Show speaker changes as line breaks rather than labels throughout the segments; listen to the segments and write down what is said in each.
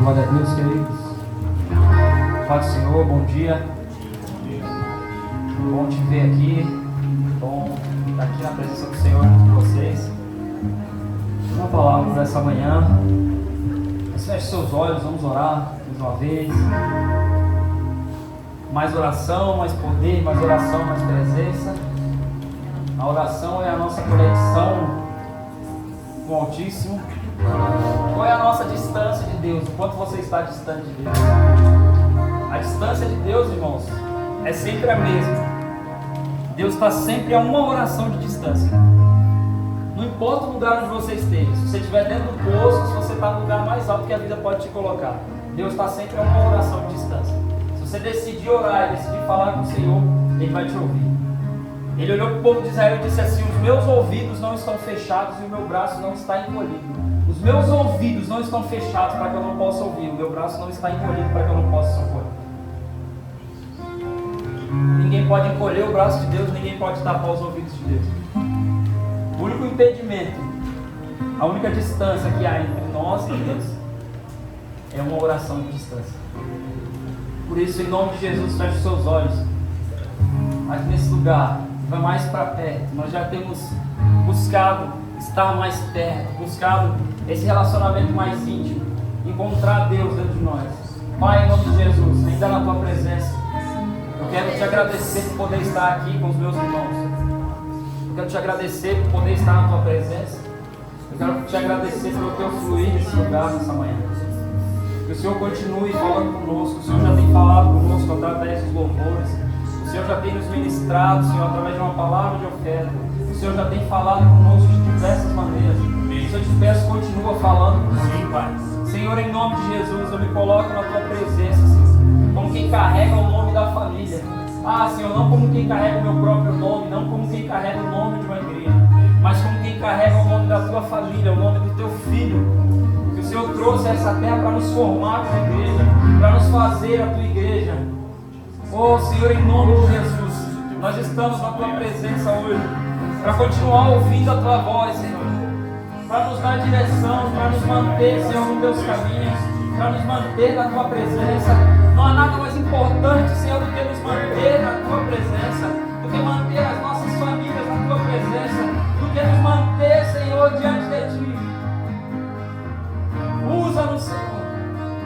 Glória a Deus, queridos. Paz do Senhor, bom dia. Bom te ver aqui. Bom estar aqui na presença do Senhor com vocês. Uma palavra dessa manhã. Feche seus olhos, vamos orar mais uma vez. Mais oração, mais poder, mais oração, mais presença. A oração é a nossa conexão com o Altíssimo. Qual é a nossa distância de Deus? Quanto você está distante de Deus? A distância de Deus, irmãos, é sempre a mesma. Deus está sempre a uma oração de distância. Não importa o lugar onde você esteja. Se você estiver dentro do poço, se você está no lugar mais alto que a vida pode te colocar, Deus está sempre a uma oração de distância. Se você decidir orar e decidir falar com o Senhor, Ele vai te ouvir. Ele olhou para o povo de Israel e disse assim: os meus ouvidos não estão fechados e o meu braço não está encolhido. Os meus ouvidos não estão fechados para que eu não possa ouvir. O meu braço não está encolhido para que eu não possa socorrer. Ninguém pode encolher o braço de Deus, ninguém pode tapar os ouvidos de Deus. O único impedimento, a única distância que há entre nós e Deus é uma oração de distância. Por isso, em nome de Jesus, feche seus olhos. Mas nesse lugar, vai mais para perto. Nós já temos buscado estar mais perto, buscado esse relacionamento mais íntimo, encontrar Deus dentro de nós. Pai, em nome de Jesus, ainda na tua presença, eu quero te agradecer por poder estar aqui com os meus irmãos. Eu quero te agradecer por poder estar na tua presença. Eu quero te agradecer pelo teu fluir nesse lugar, nessa manhã. Que o Senhor continue falando conosco. O Senhor já tem falado conosco através dos louvores. O Senhor já tem nos ministrado, Senhor, através de uma palavra de oferta. O Senhor já tem falado conosco de diversas maneiras. Se eu te peço, continua falando conosco, Pai. Senhor, em nome de Jesus, eu me coloco na tua presença, Senhor, como quem carrega o nome da família. Ah, Senhor, não como quem carrega o meu próprio nome, não como quem carrega o nome de uma igreja, mas como quem carrega o nome da tua família, o nome do teu filho. Que o Senhor trouxe a essa terra para nos formar como igreja, para nos fazer a tua igreja. Oh, Senhor, em nome de Jesus, nós estamos na tua presença hoje, para continuar ouvindo a tua voz, Senhor, para nos dar direção, para nos manter, Senhor, nos teus caminhos, para nos manter na tua presença. Não há nada mais importante, Senhor, do que nos manter na tua presença, do que manter as nossas famílias na tua presença, do que nos manter, Senhor, diante de ti. Usa-nos, Senhor,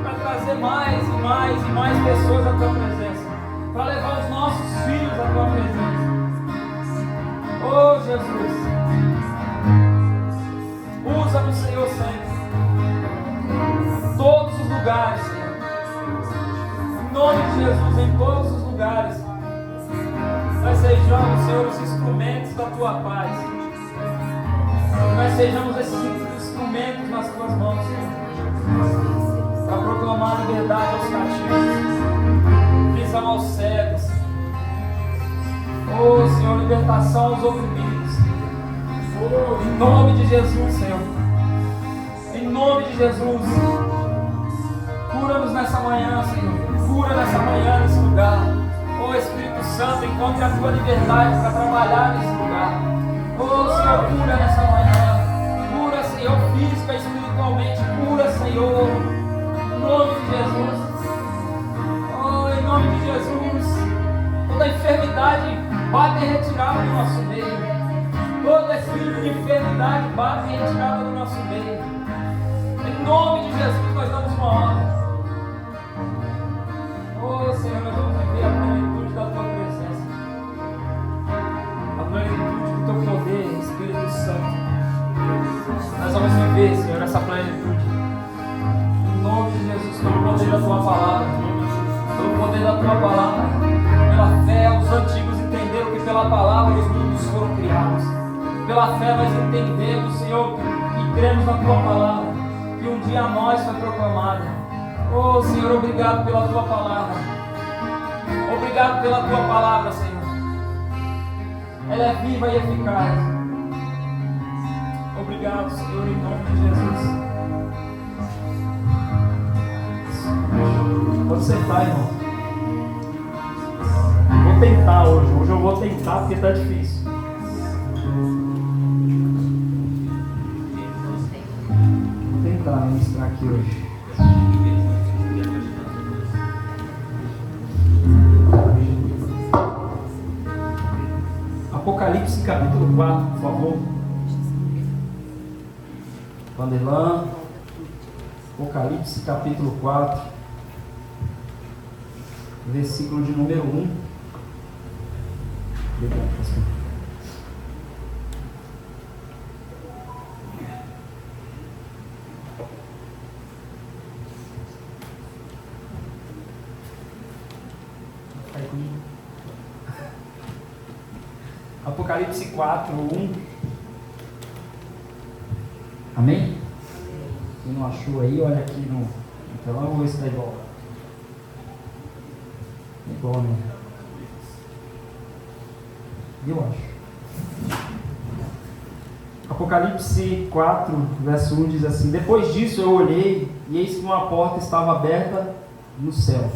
para trazer mais e mais e mais pessoas à tua presença, para levar os nossos filhos à tua presença. Oh, Jesus, usa-nos, Senhor, sempre, em todos os lugares, Senhor. Em nome de Jesus, em todos os lugares, nós sejamos, Senhor, os instrumentos da tua paz. Nós sejamos esses instrumentos nas tuas mãos, Senhor, para proclamar liberdade aos cativos, visão aos cegos. Oh, Senhor, libertação aos oprimidos. Oh, em nome de Jesus, Senhor. Em nome de Jesus. Cura-nos nessa manhã, Senhor. Cura nessa manhã, nesse lugar. Oh, Espírito Santo, encontre a tua liberdade para trabalhar nesse lugar. Oh, Senhor, cura nessa manhã. Cura, Senhor, física e espiritualmente. Cura, Senhor. Em nome de Jesus. Oh, em nome de Jesus. Toda enfermidade bate em retirada do nosso meio. Todo espírito de enfermidade bate em retirada do nosso meio. Em nome de Jesus, nós damos uma ordem. Oh, Senhor, nós vamos viver a plenitude da tua presença, a plenitude do teu poder, Espírito Santo. Nós vamos viver, Senhor, essa plenitude. Em nome de Jesus, pelo poder da tua palavra, pelo poder da tua palavra, pela fé, os antigos entenderam que pela palavra os mundos foram criados. Pela fé nós entendemos, Senhor, e cremos na tua palavra, que um dia a nós foi proclamada. Oh, Senhor, obrigado pela tua palavra. Obrigado pela tua palavra, Senhor. Ela é viva e eficaz. Obrigado, Senhor, em nome de Jesus. Pode sentar, irmão. Vou tentar hoje. Hoje eu vou tentar porque está difícil. Vou tentar ministrar aqui hoje. capítulo 4, por favor. Vanderlan. Apocalipse capítulo 4, versículo de número 1. Obrigado, pastor. Apocalipse 4, 1. Amém? Quem não achou aí, olha aqui no telão, vou ver se está igual. Igual, né? Eu acho. Apocalipse 4, verso 1 diz assim: Depois disso eu olhei, e eis que uma porta estava aberta no céu.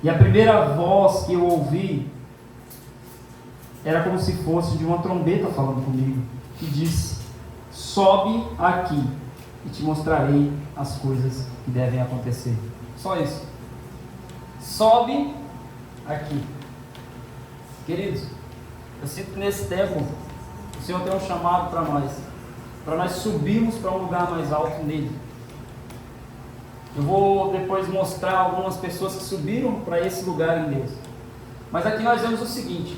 E a primeira voz que eu ouvi era como se fosse de uma trombeta falando comigo, que disse: Sobe aqui e te mostrarei as coisas que devem acontecer. Só isso. Sobe aqui. Queridos, eu sinto que nesse tempo o Senhor tem um chamado para nós subirmos para um lugar mais alto nele. Eu vou depois mostrar algumas pessoas que subiram para esse lugar em Deus. Mas aqui nós vemos o seguinte: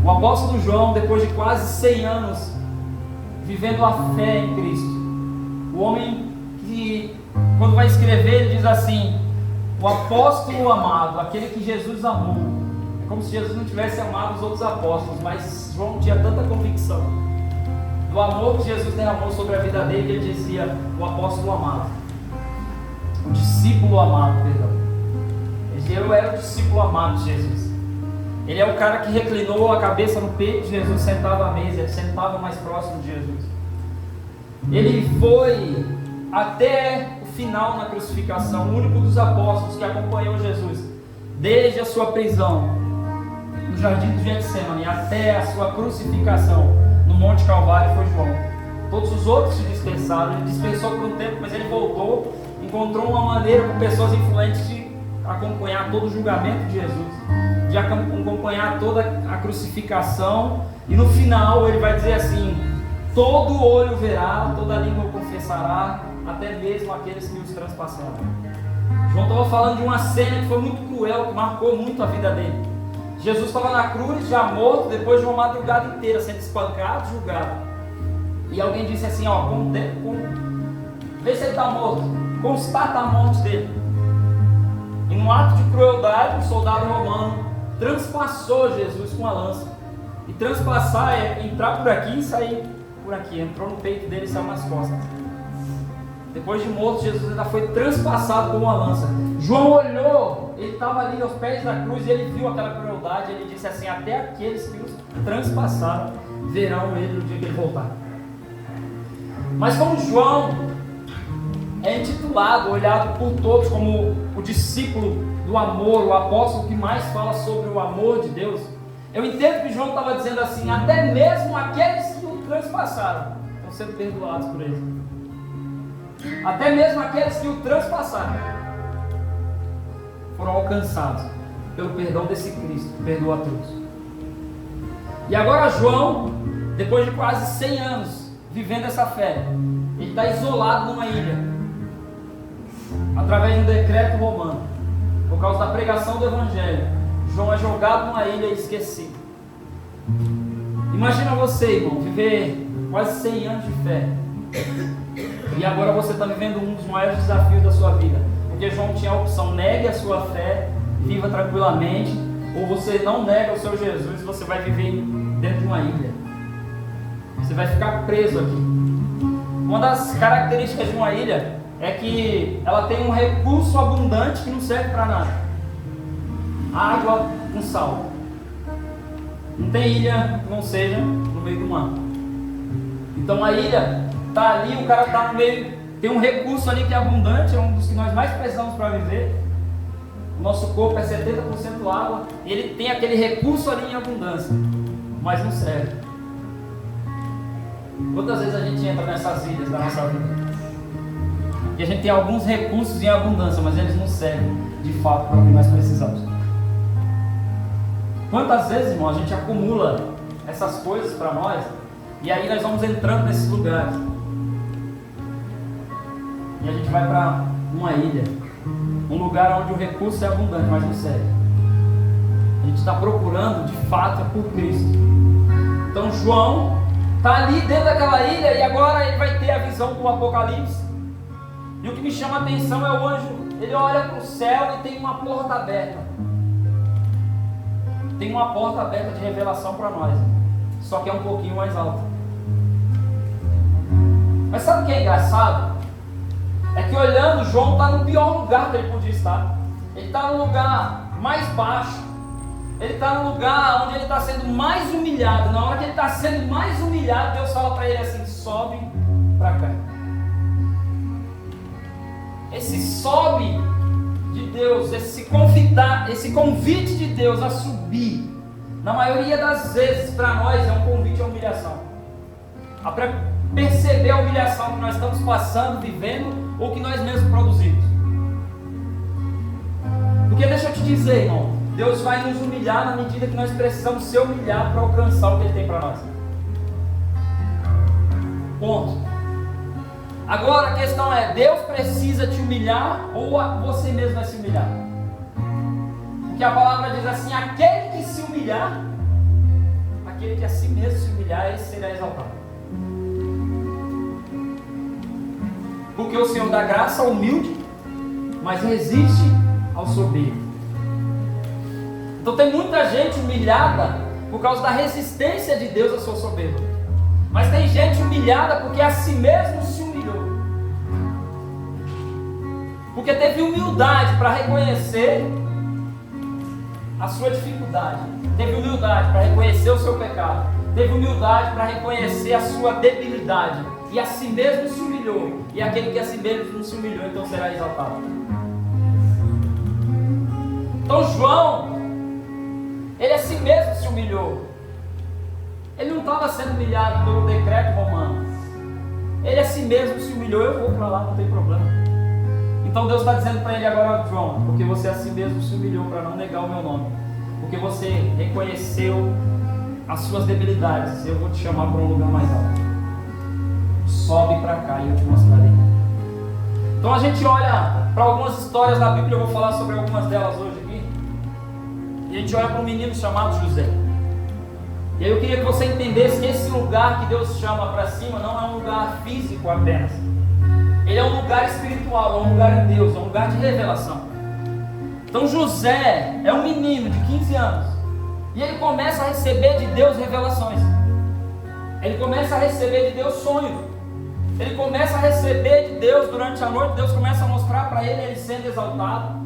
o apóstolo João, depois de quase 100 anos vivendo a fé em Cristo, o homem que, quando vai escrever, ele diz assim: o apóstolo amado, aquele que Jesus amou. É como se Jesus não tivesse amado os outros apóstolos, mas João tinha tanta convicção do amor que Jesus derramou sobre a vida dele, que ele dizia: o apóstolo amado, o discípulo amado, perdão. Eu era o discípulo amado de Jesus. Ele é o cara que reclinou a cabeça no peito de Jesus, sentado à mesa, ele sentava mais próximo de Jesus. Ele foi até o final na crucificação, o único dos apóstolos que acompanhou Jesus, desde a sua prisão no jardim do Getsemane até a sua crucificação no Monte Calvário, foi João. Todos os outros se dispersaram, ele dispersou por um tempo, mas ele voltou, encontrou uma maneira com pessoas influentes de acompanhar todo o julgamento de Jesus, de acompanhar toda a crucificação, e no final ele vai dizer assim: todo olho verá, toda língua confessará, até mesmo aqueles que os transpassaram. João estava falando de uma cena que foi muito cruel, que marcou muito a vida dele. Jesus estava na cruz, já morto, depois de uma madrugada inteira sendo espancado, julgado, e alguém disse assim: ó, vê se ele está morto, constata a morte dele. E num ato de crueldade, um soldado romano transpassou Jesus com a lança. E transpassar é entrar por aqui e sair por aqui. Entrou no peito dele e saiu nas costas. Depois de morto, Jesus ainda foi transpassado com uma lança. João olhou, ele estava ali aos pés da cruz e ele viu aquela crueldade. Ele disse assim: até aqueles que os transpassaram verão ele no dia que ele voltar. Mas como João é intitulado, olhado por todos como o discípulo do amor, o apóstolo que mais fala sobre o amor de Deus, eu entendo que João estava dizendo assim: até mesmo aqueles que o transpassaram estão sendo perdoados por ele. Até mesmo aqueles que o transpassaram foram alcançados pelo perdão desse Cristo que perdoa a todos. E agora João, depois de quase 100 anos vivendo essa fé, ele está isolado numa ilha, através de um decreto romano, por causa da pregação do Evangelho. João é jogado numa ilha e esquecido. Imagina você, irmão, viver quase 100 anos de fé, e agora você está vivendo um dos maiores desafios da sua vida, porque João tinha a opção: negue a sua fé, viva tranquilamente, ou você não nega o seu Jesus e você vai viver dentro de uma ilha. Você vai ficar preso aqui. Uma das características de uma ilha é que ela tem um recurso abundante que não serve para nada: água com sal. Não tem ilha que não seja no meio do mar. Então a ilha está ali, o cara está no meio, tem um recurso ali que é abundante, é um dos que nós mais precisamos para viver. O nosso corpo é 70% água, e ele tem aquele recurso ali em abundância, mas não serve. Quantas vezes a gente entra nessas ilhas da nossa vida? E a gente tem alguns recursos em abundância, mas eles não servem de fato para o que nós precisamos. Quantas vezes, irmão, a gente acumula essas coisas para nós, e aí nós vamos entrando nesses lugares, e a gente vai para uma ilha, um lugar onde o recurso é abundante, mas não serve. A gente está procurando de fato por Cristo. Então João está ali dentro daquela ilha, e agora ele vai ter a visão do Apocalipse. E o que me chama a atenção é o anjo, ele olha para o céu e tem uma porta aberta. Tem uma porta aberta de revelação para nós, só que é um pouquinho mais alta. Mas sabe o que é engraçado? É que olhando, João está no pior lugar que ele podia estar. Ele está no lugar mais baixo. Ele está no lugar onde ele está sendo mais humilhado. Na hora que ele está sendo mais humilhado, Deus fala para ele assim: sobe para cá. Esse sobe de Deus, esse convite de Deus a subir, na maioria das vezes para nós é um convite à humilhação, a perceber a humilhação que nós estamos passando, vivendo, ou que nós mesmos produzimos. Porque deixa eu te dizer, irmão, Deus vai nos humilhar na medida que nós precisamos ser humilhados para alcançar o que Ele tem para nós. Ponto. Agora a questão é: Deus precisa te humilhar ou você mesmo vai se humilhar? Porque a palavra diz assim: aquele que se humilhar, aquele que a si mesmo se humilhar, esse será exaltado. Porque o Senhor dá graça ao humilde, mas resiste ao soberbo. Então tem muita gente humilhada por causa da resistência de Deus à sua soberba. Mas tem gente humilhada porque a si mesmo se humilhou. Porque teve humildade para reconhecer a sua dificuldade. Teve humildade para reconhecer o seu pecado. Teve humildade para reconhecer a sua debilidade. E a si mesmo se humilhou. E aquele que a si mesmo não se humilhou, então será exaltado. Então João, ele a si mesmo se humilhou. Ele não estava sendo humilhado pelo decreto romano. Ele a si mesmo se humilhou. Eu vou para lá, não tem problema. Então Deus está dizendo para ele agora: João, porque você a si mesmo se humilhou para não negar o meu nome, porque você reconheceu as suas debilidades, eu vou te chamar para um lugar mais alto. Sobe para cá e eu te mostrarei. Então a gente olha para algumas histórias da Bíblia, eu vou falar sobre algumas delas hoje aqui. E a gente olha para um menino chamado José. E aí eu queria que você entendesse que esse lugar que Deus chama para cima não é um lugar físico apenas. Ele é um lugar espiritual, é um lugar em Deus, é um lugar de revelação. Então José é um menino de 15 anos. E ele começa a receber de Deus revelações. Ele começa a receber de Deus sonhos. Ele começa a receber de Deus durante a noite. Deus começa a mostrar para ele sendo exaltado.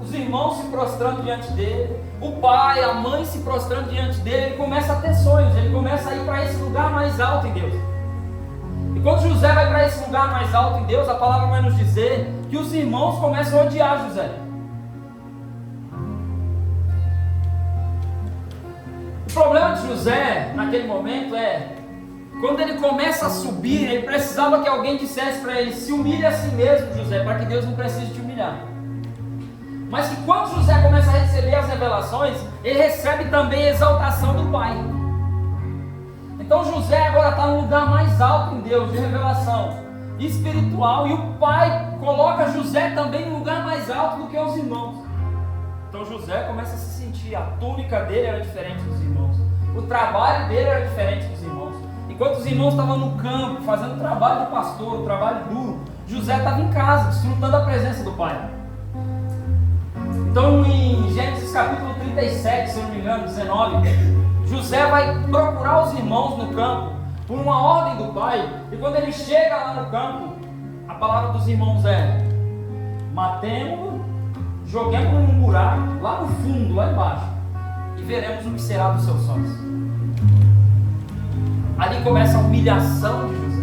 Os irmãos se prostrando diante dele. O pai, a mãe se prostrando diante dele. Ele começa a ter sonhos. Ele começa a ir para esse lugar mais alto em Deus. E quando José vai para esse lugar mais alto em Deus, a palavra vai nos dizer que os irmãos começam a odiar José. O problema de José naquele momento é, quando ele começa a subir, ele precisava que alguém dissesse para ele: se humilhe a si mesmo, José, para que Deus não precise te humilhar. Mas que quando José começa a receber as revelações, ele recebe também a exaltação do pai. Então José agora está no lugar mais alto em Deus, de revelação espiritual, e o pai coloca José também no lugar mais alto do que os irmãos. Então José começa a se sentir, a túnica dele era diferente dos irmãos, o trabalho dele era diferente dos irmãos. Enquanto os irmãos estavam no campo, fazendo o trabalho do pastor, o trabalho duro, José estava em casa, desfrutando da presença do pai. Então em Gênesis capítulo 37, se eu não me engano, 19, José vai procurar os irmãos no campo, por uma ordem do pai, e quando ele chega lá no campo, a palavra dos irmãos é: matemos-lo, joguemos-lo num buraco, lá no fundo, lá embaixo, e veremos o que será dos seus sonhos. Ali começa a humilhação de José.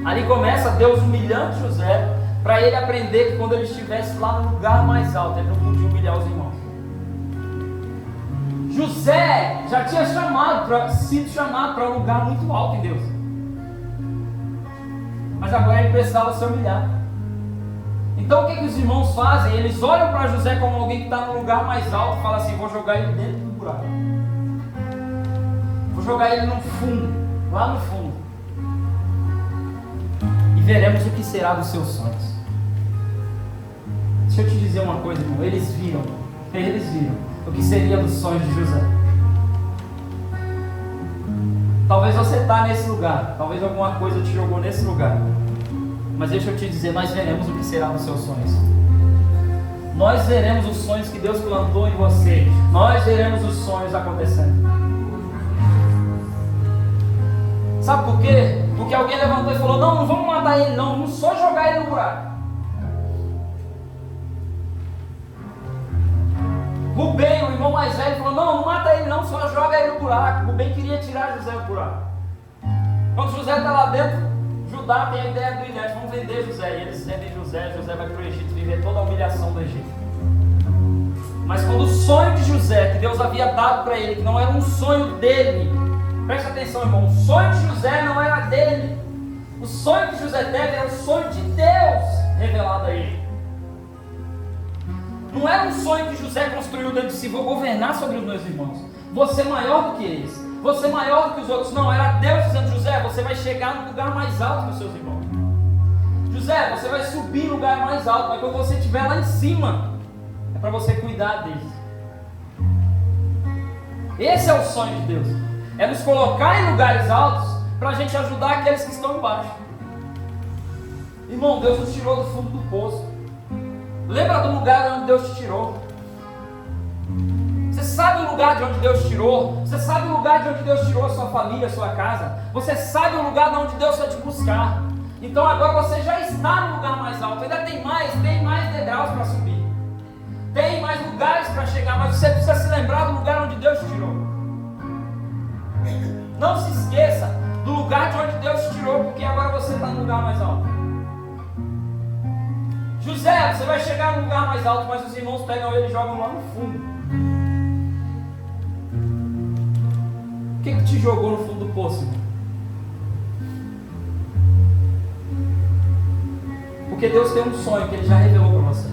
Ali começa Deus humilhando José, para ele aprender que quando ele estivesse lá no lugar mais alto, ele não podia humilhar os irmãos. José já tinha sido chamado para um lugar muito alto em Deus, mas agora ele precisava se humilhar. Então o que os irmãos fazem? Eles olham para José como alguém que está no lugar mais alto e falam assim: vou jogar ele dentro buraco. Vou jogar ele no fundo, lá no fundo. E veremos o que será dos seus sonhos. Deixa eu te dizer uma coisa, irmão. Eles viram o que seria dos sonhos de José. Talvez você está nesse lugar, talvez alguma coisa te jogou nesse lugar. Mas deixa eu te dizer, nós veremos o que será dos seus sonhos. Nós veremos os sonhos que Deus plantou em você. Nós veremos os sonhos acontecendo. Sabe por quê? Porque alguém levantou e falou: não vamos matar ele não, vamos só jogar ele no buraco. Rubem, o irmão mais velho, falou: não mata ele não, só joga ele no buraco. Rubem queria tirar José do buraco. Quando José está lá dentro, Judá tem a ideia brilhante: vamos vender José. E eles vendem José, José vai para o Egito viver toda a humilhação do Egito. Mas quando o sonho de José, que Deus havia dado para ele, que não era um sonho dele, presta atenção, irmão, o sonho de José não era dele. O sonho que José teve era o sonho de Deus revelado a ele. Não era um sonho que José construiu dentro de si: vou governar sobre os meus irmãos, vou ser maior do que eles, vou ser maior do que os outros. Não, era Deus dizendo: José, você vai chegar no lugar mais alto que os seus irmãos. José, você vai subir no lugar mais alto, mas quando você estiver lá em cima, é para você cuidar deles. Esse é o sonho de Deus, é nos colocar em lugares altos para a gente ajudar aqueles que estão embaixo. Irmão, Deus nos tirou do fundo do poço. Lembra do lugar onde Deus te tirou? Você sabe o lugar de onde Deus te tirou? Você sabe o lugar de onde Deus tirou a sua família, a sua casa? Você sabe o lugar de onde Deus vai te buscar? Então agora você já está no lugar mais alto. Ainda tem mais degraus para subir. Tem mais lugares para chegar, mas você precisa se lembrar do lugar onde Deus te tirou. Não se esqueça do lugar de onde Deus te tirou, porque agora você está no lugar mais alto. José, você vai chegar no lugar mais alto, mas os irmãos pegam ele e jogam lá no fundo. O que te jogou no fundo do poço, irmão? Porque Deus tem um sonho que Ele já revelou para você.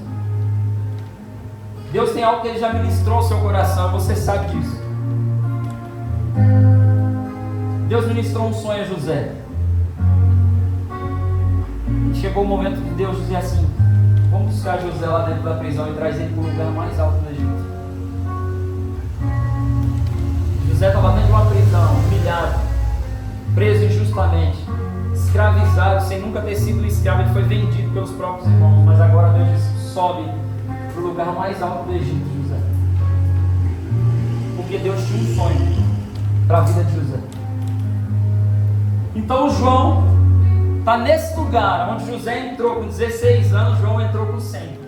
Deus tem algo que Ele já ministrou ao seu coração, você sabe disso. Deus ministrou um sonho a José. E chegou o momento de Deus dizer assim: vamos buscar José lá dentro da prisão e trazer ele para o lugar mais alto do Egito. José estava dentro de uma prisão, humilhado, preso injustamente, escravizado, sem nunca ter sido escravo. Ele foi vendido pelos próprios irmãos, mas agora Deus diz: sobe para o lugar mais alto do Egito, José. Porque Deus tinha um sonho para a vida de José. Então João está nesse lugar onde José entrou com 16 anos, João entrou com 100.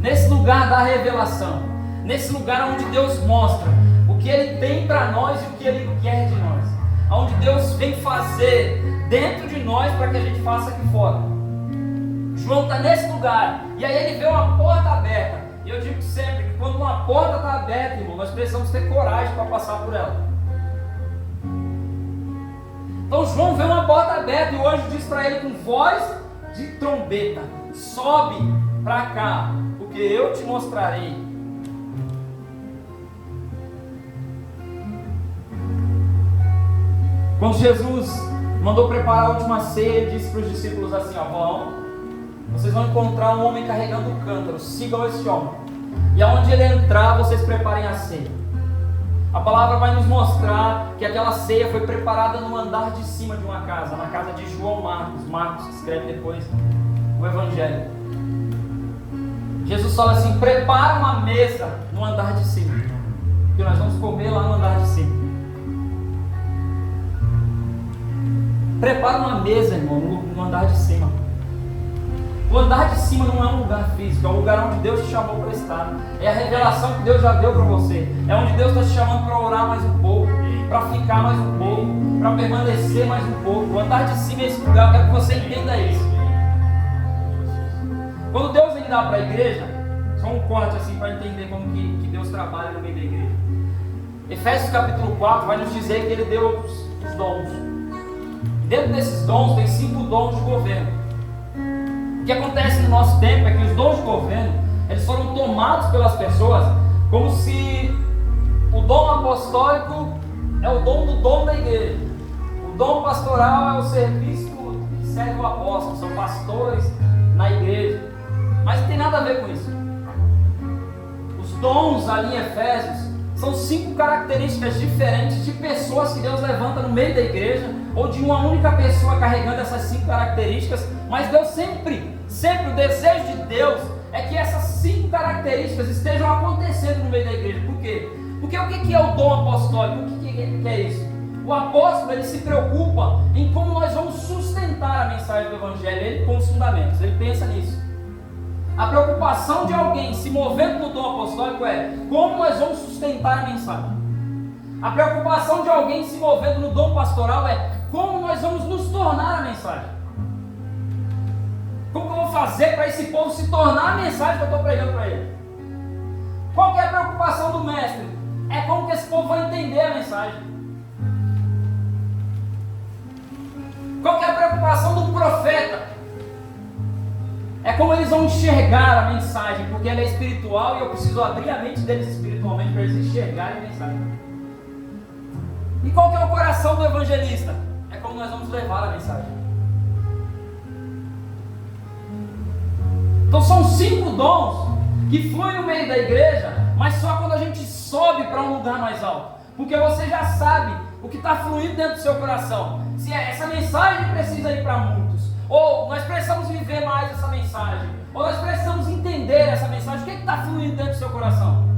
Nesse lugar da revelação, nesse lugar onde Deus mostra o que Ele tem para nós e o que Ele quer de nós, onde Deus vem fazer dentro de nós para que a gente faça aqui fora. João está nesse lugar, e aí ele vê uma porta aberta. E eu digo sempre que quando uma porta está aberta, irmão, nós precisamos ter coragem para passar por ela. Então João vê uma porta aberta e o anjo diz para ele com voz de trombeta: sobe para cá, porque eu te mostrarei. Quando Jesus mandou preparar a última ceia, ele disse para os discípulos assim: vocês vão encontrar um homem carregando um cântaro, sigam esse homem, e aonde ele entrar, vocês preparem a ceia. A palavra vai nos mostrar que aquela ceia foi preparada no andar de cima de uma casa, na casa de João Marcos, que escreve depois o Evangelho. Jesus fala assim: prepara uma mesa no andar de cima, que nós vamos comer lá no andar de cima. Prepara uma mesa, irmão, no andar de cima. O andar de cima não é um lugar físico, é um lugar onde Deus te chamou para estar. É a revelação que Deus já deu para você. É onde Deus está te chamando para orar mais um pouco, para ficar mais um pouco, para permanecer mais um pouco. O andar de cima é esse lugar, eu quero que você entenda isso. Quando Deus vem dar para a igreja, só um corte assim para entender como que Deus trabalha no meio da igreja. Efésios capítulo 4 vai nos dizer que Ele deu os dons. Dentro desses dons tem 5 dons de governo. O que acontece no nosso tempo é que os dons de governo, eles foram tomados pelas pessoas Como se o dom apostólico é o dom do dom da igreja. O dom pastoral é o serviço que serve o apóstolo, são pastores na igreja. Mas não tem nada a ver com isso. Os dons ali em Efésios são 5 características diferentes de pessoas que Deus levanta no meio da igreja, ou de uma única pessoa carregando essas 5 características. Mas Deus sempre, o desejo de Deus é que essas 5 características estejam acontecendo no meio da igreja. Por quê? Porque o que é o dom apostólico? O que é isso? O apóstolo, ele se preocupa em como nós vamos sustentar a mensagem do Evangelho, ele com os fundamentos, ele pensa nisso. A preocupação de alguém se movendo no dom apostólico é como nós vamos sustentar a mensagem. A preocupação de alguém se movendo no dom pastoral é como nós vamos nos tornar a mensagem. Como que eu vou fazer para esse povo se tornar a mensagem que eu estou pregando para ele? Qual que é a preocupação do mestre? É como que esse povo vai entender a mensagem. Qual que é a preocupação do profeta? É como eles vão enxergar a mensagem, porque ela é espiritual e eu preciso abrir a mente deles espiritualmente para eles enxergarem a mensagem. E qual que é o coração do evangelista? É como nós vamos levar a mensagem. Então são 5 dons que fluem no meio da igreja, mas só quando a gente sobe para um lugar mais alto. Porque você já sabe o que está fluindo dentro do seu coração. Se essa mensagem precisa ir para muitos, ou nós precisamos viver mais essa mensagem, ou nós precisamos entender essa mensagem. O que está fluindo dentro do seu coração?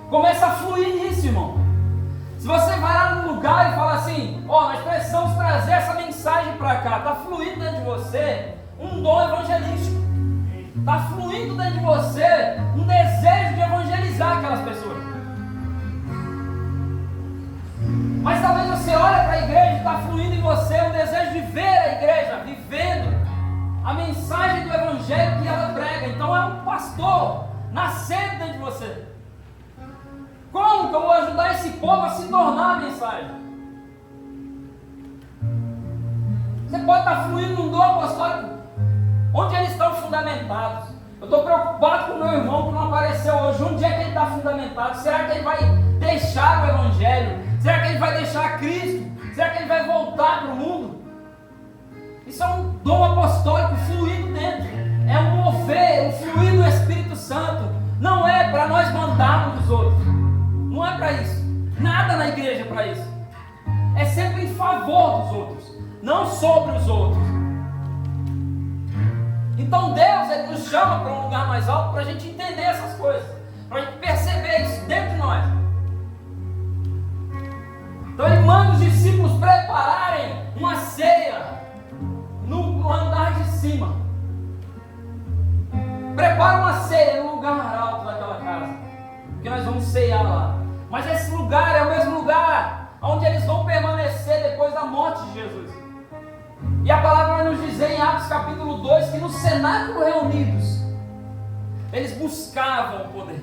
Começa a fluir nisso, irmão. Se você vai lá num lugar e fala assim, nós precisamos trazer essa mensagem para cá, está fluindo dentro de você um dom evangelístico, está fluindo dentro de você um desejo de evangelizar aquelas pessoas. Mas talvez você olhe para a igreja e está fluindo em você um desejo de ver a igreja vivendo a mensagem do evangelho que ela prega. Então é um pastor nascendo dentro de você. Como que eu vou ajudar esse povo a se tornar a mensagem? Você pode estar fluindo num dom apostólico onde eles estão fundamentados. Eu estou preocupado com o meu irmão que não apareceu hoje. Onde é que ele está fundamentado? Será que ele vai deixar o evangelho? Será que ele vai deixar Cristo? Será que ele vai voltar para o mundo? Isso é um dom apostólico fluindo dentro. É um mover, um fluir do Espírito Santo. Não é para nós mandarmos os outros. Não é para isso. Nada na igreja é para isso. É sempre em favor dos outros, não sobre os outros. Então Deus, ele nos chama para um lugar mais alto para a gente entender essas coisas, para a gente perceber isso dentro de nós. Então ele manda os discípulos prepararem uma ceia no andar de cima. Prepara uma ceia no lugar alto daquela casa, porque nós vamos ceiar lá. Mas esse lugar é o mesmo lugar onde eles vão permanecer depois da morte de Jesus. E a palavra vai nos dizer em Atos capítulo 2 que no cenáculo reunidos eles buscavam o poder.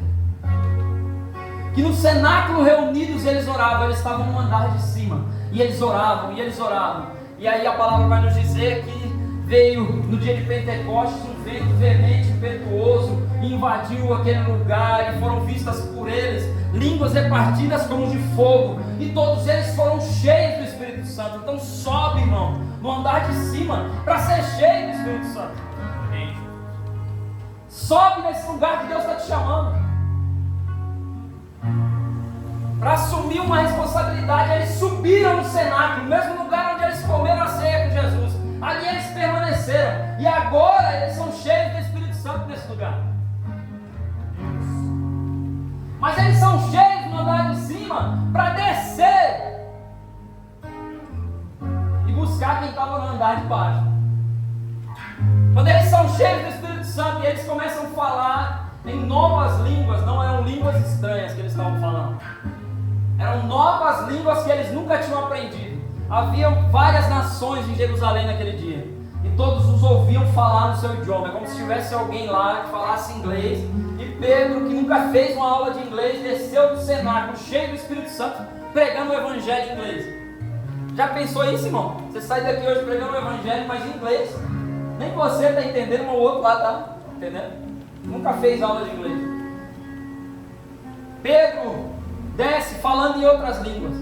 Que no cenáculo reunidos eles oravam, eles estavam no andar de cima. E eles oravam, e eles oravam. E aí a palavra vai nos dizer que veio no dia de Pentecostes um vento veemente, impetuoso, e invadiu aquele lugar, e foram vistas por eles línguas repartidas como de fogo, e todos eles foram cheios do Espírito Santo. Então sobe, irmão, no andar de cima, para ser cheio do Espírito Santo. Sobe nesse lugar que Deus está te chamando, para assumir uma responsabilidade. Eles subiram no cenáculo, no mesmo lugar onde eles comeram a ceia com Jesus. Ali eles permaneceram, e agora eles são cheios do Espírito Santo nesse lugar. Mas eles são cheios no andar de cima para descer e buscar quem estava no andar de baixo. Quando eles são cheios do Espírito Santo e eles começam a falar em novas línguas, não eram línguas estranhas que eles estavam falando, eram novas línguas que eles nunca tinham aprendido. Havia várias nações em Jerusalém naquele dia, e todos os ouviam falar no seu idioma. É como se tivesse alguém lá que falasse inglês, e Pedro, que nunca fez uma aula de inglês, desceu do cenáculo cheio do Espírito Santo, pregando o evangelho em inglês. Já pensou isso, irmão? Você sai daqui hoje pregando o evangelho, mas em inglês. Nem você está entendendo, mas o outro lá está entendendo. Nunca fez aula de inglês. Pedro desce falando em outras línguas.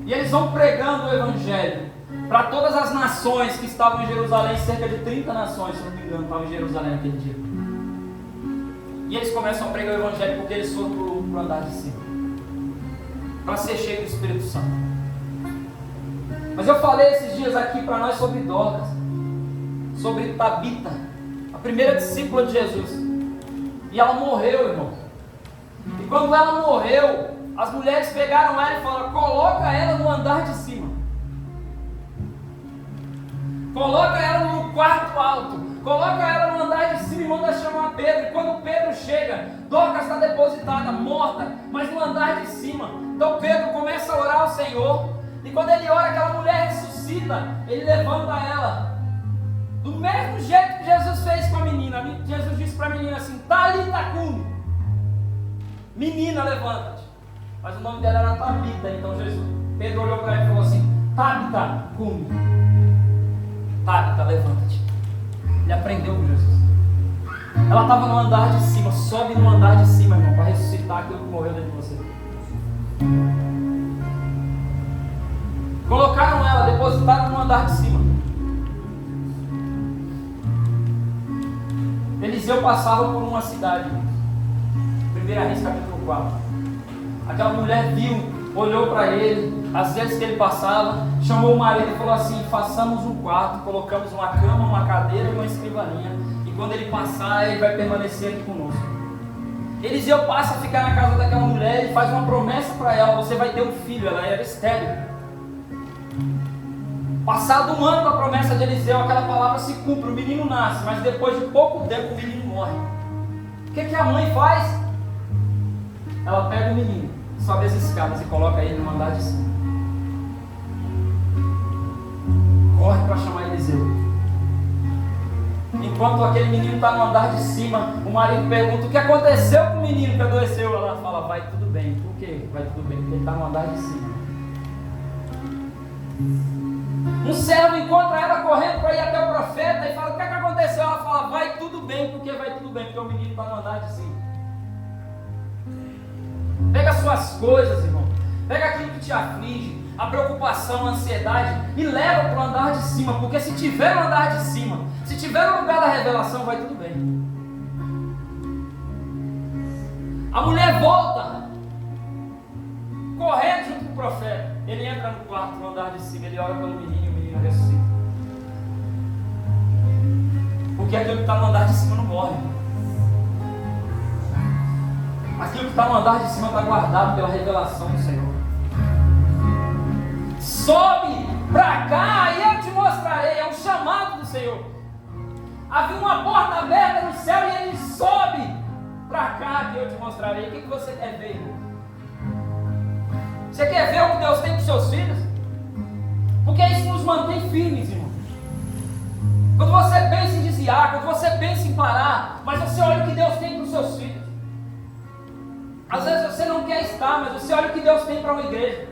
E eles vão pregando o Evangelho para todas as nações que estavam em Jerusalém. Cerca de 30 nações, se não me engano, estavam em Jerusalém naquele dia. E eles começam a pregar o Evangelho porque eles foram para o andar de cima, para ser cheio do Espírito Santo. Mas eu falei esses dias aqui para nós sobre Dorcas, sobre Tabita, a primeira discípula de Jesus. E ela morreu, irmão. E quando ela morreu, as mulheres pegaram ela e falaram: coloca ela no andar de cima, coloca ela no quarto alto, coloca ela no andar de cima e manda chamar Pedro. E quando Pedro chega, Dorcas está depositada, morta, mas no andar de cima. Então Pedro começa a orar ao Senhor, e quando ele ora, aquela mulher ressuscita, ele levanta ela, do mesmo jeito que Jesus fez com a menina. Jesus disse para a menina assim: Talita cumi, menina, levanta-te. Mas o nome dela era Tabita. Então Pedro olhou para ela e falou assim: Tabita cumi, Tabita, levanta-te. Ele aprendeu com Jesus. Ela estava no andar de cima. Sobe no andar de cima, irmão, para ressuscitar aquilo que morreu dentro de você. Colocaram ela, depositaram no andar de cima. Eliseu passava por uma cidade, 1 Reis capítulo 4. Aquela mulher viu, olhou para ele, às vezes que ele passava, chamou o marido e falou assim: façamos um quarto, colocamos uma cama, uma cadeira e uma escrivaninha, e quando ele passar, ele vai permanecer aqui conosco. Eliseu passa a ficar na casa daquela mulher e faz uma promessa para ela: você vai ter um filho. Ela era estéril. Passado um ano da promessa de Eliseu, aquela palavra se cumpre, o menino nasce, mas depois de pouco tempo o menino morre. O que a mãe faz? Ela pega o menino, sobe as escadas e coloca ele no andar de cima. Corre para chamar Eliseu. Enquanto aquele menino está no andar de cima, o marido pergunta: o que aconteceu com o menino que adoeceu? Ela fala: vai tudo bem. Por quê? Vai tudo bem, porque ele está no andar de cima. Um servo encontra ela correndo para ir até o profeta e fala: o que aconteceu? Ela fala: vai tudo bem. Por que vai tudo bem? Porque o menino está no andar de cima. Pega suas coisas, irmão. Pega aquilo que te aflige, a preocupação, a ansiedade, e leva para o andar de cima. Porque se tiver no andar de cima, se tiver no lugar da revelação, vai tudo bem. A mulher volta correndo junto com o profeta. Ele entra no quarto, no andar de cima, ele ora pelo menino e o menino ressuscita. Porque aquilo que está no andar de cima não morre. Aquilo que está no andar de cima está guardado pela revelação do Senhor. Sobe para cá e eu te mostrarei. É um chamado do Senhor. Havia uma porta aberta no céu e ele sobe para cá que eu te mostrarei. O que você quer ver, irmão? Você quer ver o que Deus tem com seus filhos? Porque isso nos mantém firmes, irmão. Quando você pensa em desviar, quando você pensa em parar, mas você olha o que Deus tem para os seus filhos. Às vezes você não quer estar, mas você olha o que Deus tem para uma igreja.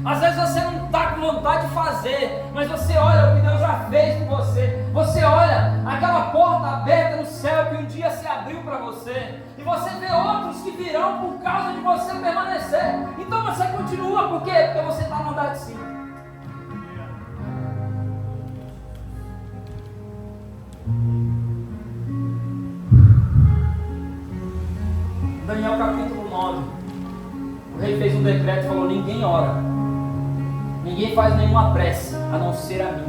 Às vezes você não está com vontade de fazer, mas você olha o que Deus já fez por você. Você olha aquela porta aberta no céu que um dia se abriu para você. E você vê outros que virão por causa de você permanecer. Então você continua, por quê? Porque você está no andar de cima. Daniel capítulo 9. O rei fez um decreto e falou: ninguém ora, ninguém faz nenhuma prece, a não ser a mim.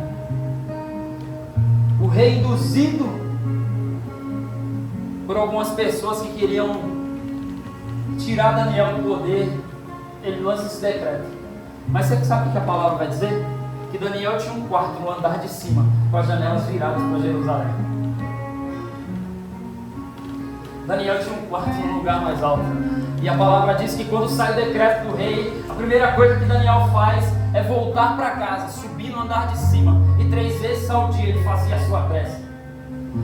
O rei, induzido por algumas pessoas que queriam tirar Daniel do poder, ele lança esse decreto. Mas você sabe o que a palavra vai dizer? Que Daniel tinha um quarto no andar de cima, com as janelas viradas para Jerusalém. Daniel tinha um quarto no lugar mais alto. E a palavra diz que quando sai o decreto do rei, a primeira coisa que Daniel faz é voltar para casa, subir no andar de cima, e 3 vezes ao dia ele fazia a sua prece.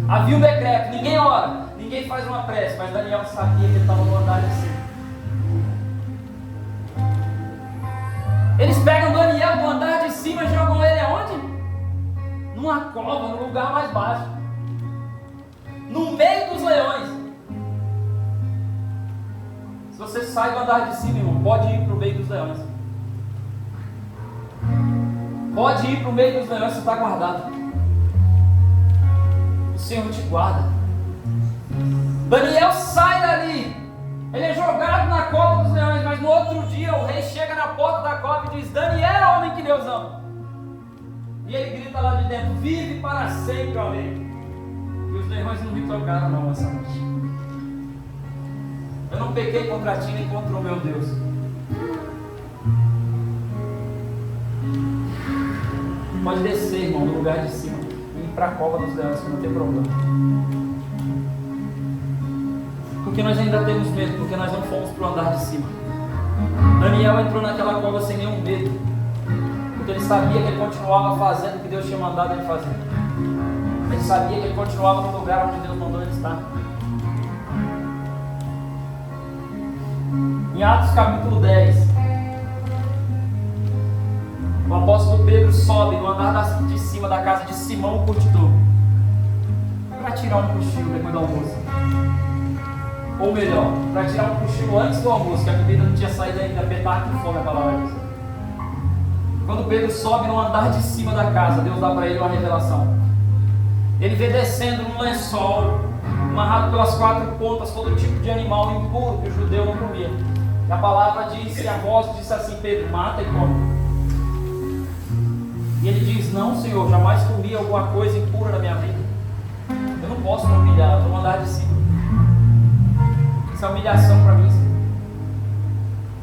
Havia um decreto: ninguém ora, ninguém faz uma prece, mas Daniel sabia que ele estava no andar de cima. Eles pegam Daniel do andar de cima e jogam ele aonde? Numa cova, no lugar mais baixo, no meio dos leões. você sai do andar de cima, irmão, pode ir para o meio dos leões. Pode ir para o meio dos leões, você está guardado. O Senhor te guarda. Daniel sai dali. Ele é jogado na cova dos leões, mas no outro dia o rei chega na porta da cova e diz: Daniel, homem que Deus ama. E ele grita lá de dentro: vive para sempre, ó rei. E os leões não me tocaram não essa noite. Eu não pequei contra ti nem contra o meu Deus. Pode descer, irmão, do lugar de cima e ir para a cova dos leões, que não tem problema. Porque nós ainda temos medo, porque nós não fomos para o andar de cima. Daniel entrou naquela cova sem nenhum medo, porque ele sabia que ele continuava fazendo o que Deus tinha mandado ele fazer. Ele sabia que ele continuava no lugar onde Deus mandou ele estar. Em Atos capítulo 10, o apóstolo Pedro sobe no andar de cima da casa de Simão o curtidor para tirar um cochilo depois do almoço. Ou melhor, para tirar um cochilo antes do almoço, que a comida não tinha saído ainda, apertar com fome, a palavra diz. Quando Pedro sobe no andar de cima da casa, Deus dá para ele uma revelação. Ele vê descendo num lençol, amarrado pelas quatro pontas, todo tipo de animal impuro que o judeu não comia. E a palavra diz, e a voz disse assim: Pedro, mata e come. E ele diz: não, Senhor, jamais comi alguma coisa impura na minha vida. Eu não posso me humilhar, eu estou no andar de cima. Isso é humilhação para mim, Senhor.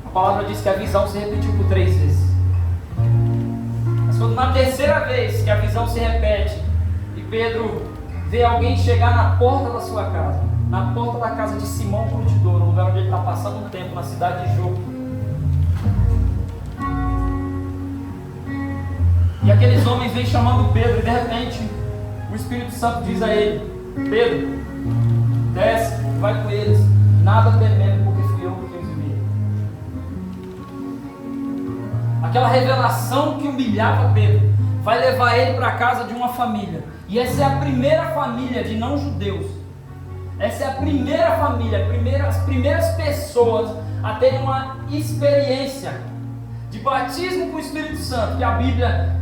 A palavra diz que a visão se repetiu por 3 vezes. Mas quando na terceira vez que a visão se repete e Pedro vê alguém chegar na porta da sua casa, na porta da casa de Simão Curtidor, no lugar onde ele está passando um tempo, na cidade de Jope. E aqueles homens vêm chamando Pedro, e de repente o Espírito Santo diz a ele: Pedro, desce, vai com eles, nada temendo, porque fui eu que os enviei. Aquela revelação que humilhava Pedro vai levar ele para a casa de uma família. E essa é a primeira família de não-judeus. Essa é a primeira família, as primeiras pessoas a terem uma experiência de batismo com o Espírito Santo, que a Bíblia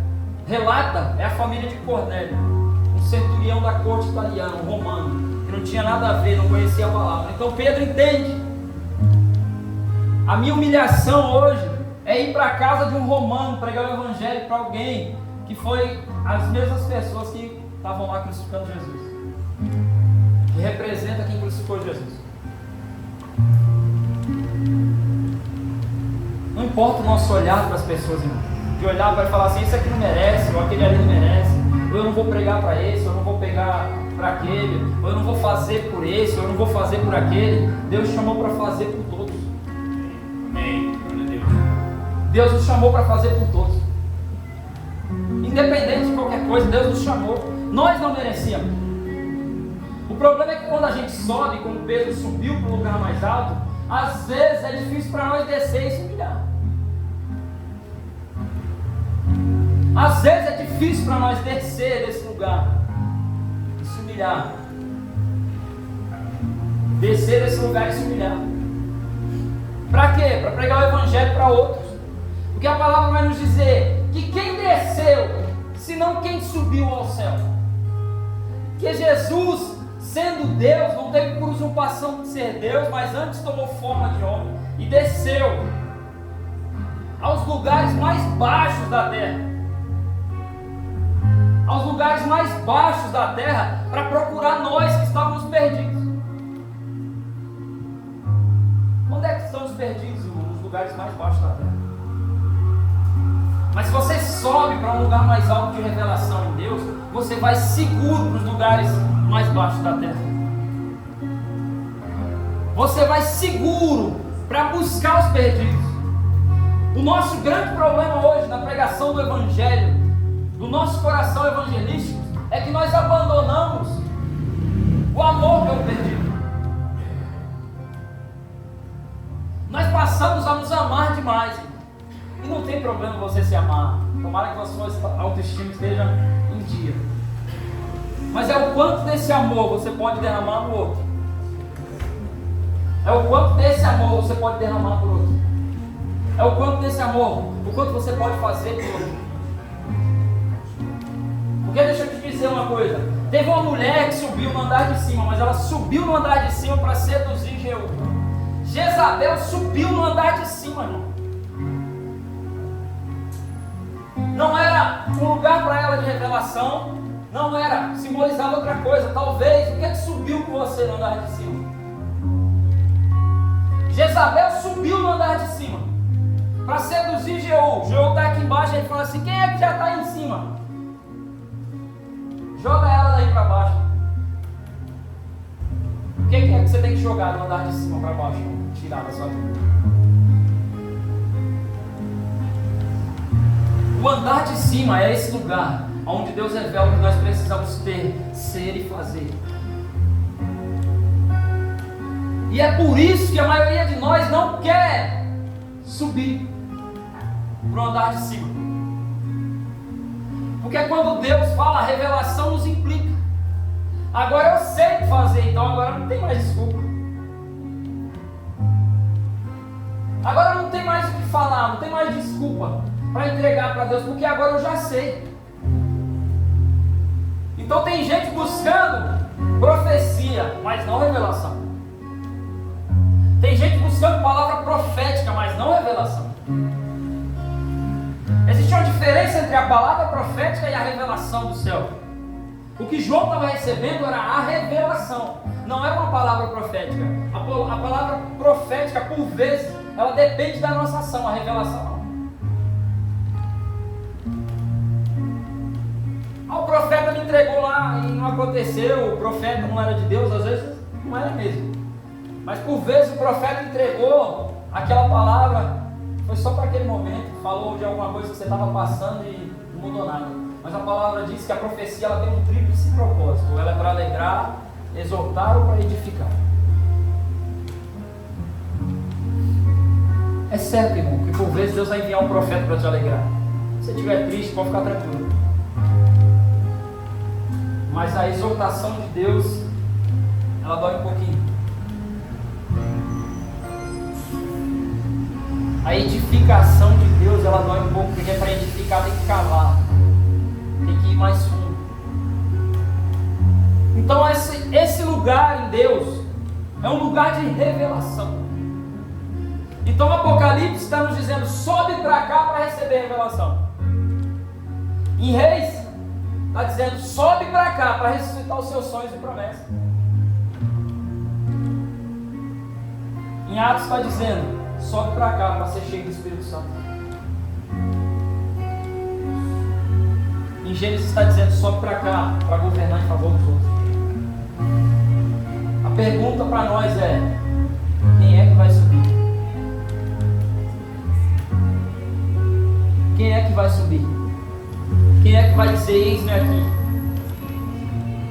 relata, é a família de Cornélio, um centurião da corte italiana, um romano, que não tinha nada a ver, não conhecia a palavra. Então Pedro entende: a minha humilhação hoje é ir para a casa de um romano, pregar o evangelho para alguém que foi as mesmas pessoas que estavam lá crucificando Jesus, que representa quem crucificou Jesus. Não importa o nosso olhar para as pessoas, irmão, de olhar para falar assim: esse aqui não merece, ou aquele ali não merece, ou eu não vou pregar para esse, ou eu não vou pegar para aquele, ou eu não vou fazer por esse, ou eu não vou fazer por aquele. Deus chamou para fazer por todos. Deus nos chamou para fazer por todos, independente de qualquer coisa. Deus nos chamou, nós não merecíamos. O problema é que quando a gente sobe, como Pedro subiu para o lugar mais alto, às vezes é difícil para nós descer e se humilhar. Às vezes é difícil para nós descer desse lugar e se humilhar. Descer desse lugar e se humilhar. Para quê? Para pregar o evangelho para outros. Porque a palavra vai nos dizer que quem desceu, senão quem subiu ao céu. Que Jesus, sendo Deus, não teve por usurpação de ser Deus, mas antes tomou forma de homem e desceu aos lugares mais baixos da terra. Aos lugares mais baixos da terra, para procurar nós que estávamos perdidos. Onde é que estão os perdidos, irmão? Nos lugares mais baixos da terra. Mas se você sobe para um lugar mais alto de revelação em Deus, você vai seguro para os lugares mais baixos da terra. Você vai seguro para buscar os perdidos. O nosso grande problema hoje na pregação do Evangelho, do nosso coração evangelístico, é que nós abandonamos o amor pelo perdido. Nós passamos a nos amar demais. E não tem problema você se amar. Tomara que a sua autoestima esteja em dia. Mas é o quanto desse amor você pode derramar no outro. É o quanto desse amor você pode derramar por outro. É o quanto desse amor, o quanto você pode fazer por outro. Porque deixa eu te dizer uma coisa. Teve uma mulher que subiu no andar de cima, mas ela subiu no andar de cima para seduzir Jeú. Jezabel subiu no andar de cima, irmão. Não era um lugar para ela de revelação, não era, simbolizava outra coisa. Talvez, o que é que subiu com você no andar de cima? Jezabel subiu no andar de cima para seduzir Jeú. Jeú está aqui embaixo e ele fala assim: quem é que já está aí em cima? Joga ela daí para baixo. O que é que você tem que jogar no andar de cima para baixo? Tirar da sua vida. O andar de cima é esse lugar onde Deus revela o que nós precisamos ter, ser e fazer. E é por isso que a maioria de nós não quer subir para o andar de cima. Porque quando Deus fala, a revelação nos implica. Agora eu sei o que fazer, então agora não tem mais desculpa. Agora não tem mais o que falar, não tem mais desculpa para entregar para Deus, porque agora eu já sei. Então tem gente buscando profecia, mas não revelação. Tem gente buscando palavra profética, mas não revelação. Existe uma diferença entre a palavra profética e a revelação do céu. O que João estava recebendo era a revelação, não era uma palavra profética. A palavra profética, por vezes, ela depende da nossa ação, a revelação não. O profeta me entregou lá e não aconteceu, o profeta não era de Deus, às vezes não era mesmo. Mas por vezes o profeta entregou aquela palavra, foi só para aquele momento, falou de alguma coisa que você estava passando e não mudou nada. Mas a palavra diz que a profecia ela tem um tríplice propósito, ela é para alegrar, exortar ou para edificar. É certo, irmão, que por vezes Deus vai enviar um profeta para te alegrar. Se você estiver triste, pode ficar tranquilo. Mas a exortação de Deus, ela dói um pouquinho. A edificação de Deus, ela dói um pouco, porque para edificar tem que cavar, tem que ir mais fundo. Então esse lugar em Deus é um lugar de revelação. Então o Apocalipse está nos dizendo: sobe para cá para receber revelação. Em Reis está dizendo: sobe para cá para ressuscitar os seus sonhos e promessas. Em Atos está dizendo: sobe para cá para ser cheio do Espírito Santo. Em Gênesis está dizendo: sobe para cá para governar em favor dos outros. A pergunta para nós é: quem é que vai subir? Quem é que vai subir? Quem é que vai dizer: eis-me aqui,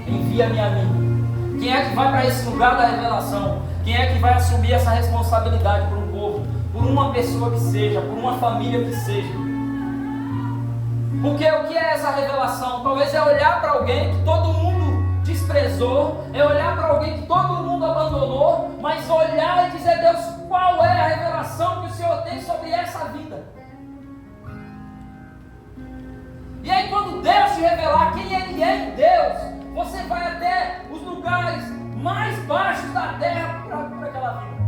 envia-me a mim? Quem é que vai para esse lugar da revelação? Quem é que vai assumir essa responsabilidade por um povo, por uma pessoa que seja, por uma família que seja? Porque o que é essa revelação? Talvez é olhar para alguém que todo mundo desprezou, é olhar para alguém que todo mundo abandonou, mas olhar e dizer: Deus, qual é a revelação que o Senhor tem sobre essa vida? E aí quando Deus te revelar quem Ele é em Deus, você vai até os lugares mais baixos da terra para aquela vida.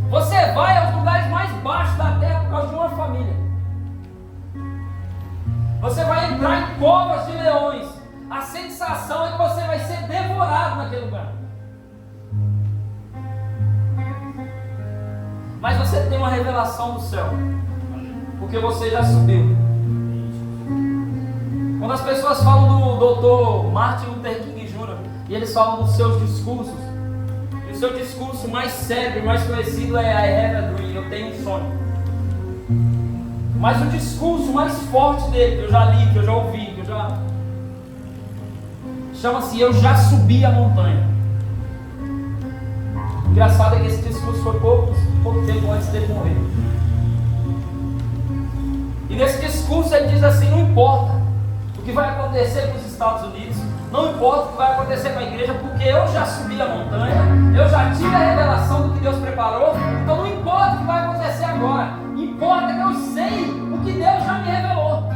Você vai aos lugares mais baixos da terra por causa de uma família. Você vai entrar em covas de leões. A sensação é que você vai ser devorado naquele lugar. Mas você tem uma revelação do céu, porque você já subiu. Quando as pessoas falam do Dr. Martin Luther King Jr. e eles falam dos seus discursos, e o seu discurso mais célebre, mais conhecido é I have a dream, eu tenho um sonho. Mas o discurso mais forte dele, que eu já li, que eu já ouvi, chama-se Eu Já Subi a Montanha. Engraçado é que esse discurso foi pouco tempo antes dele morrer. E nesse discurso ele diz assim: não importa o que vai acontecer com os Estados Unidos, Não importa o que vai acontecer com a igreja, porque eu já subi a montanha, eu já tive a revelação do que Deus preparou, então não importa o que vai acontecer agora, importa que eu sei o que Deus já me revelou.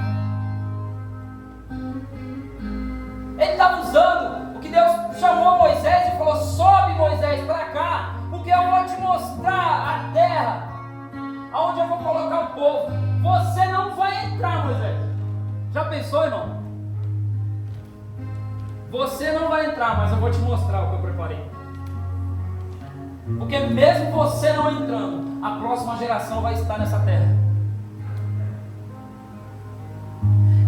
Ele estava usando o que Deus chamou Moisés e falou: sobe, Moisés, para cá, porque eu vou te mostrar a terra aonde eu vou colocar o povo. Você não vai entrar, Moisés. Já pensou, irmão? Você não vai entrar, mas eu vou te mostrar o que eu preparei. Porque mesmo você não entrando, a próxima geração vai estar nessa terra.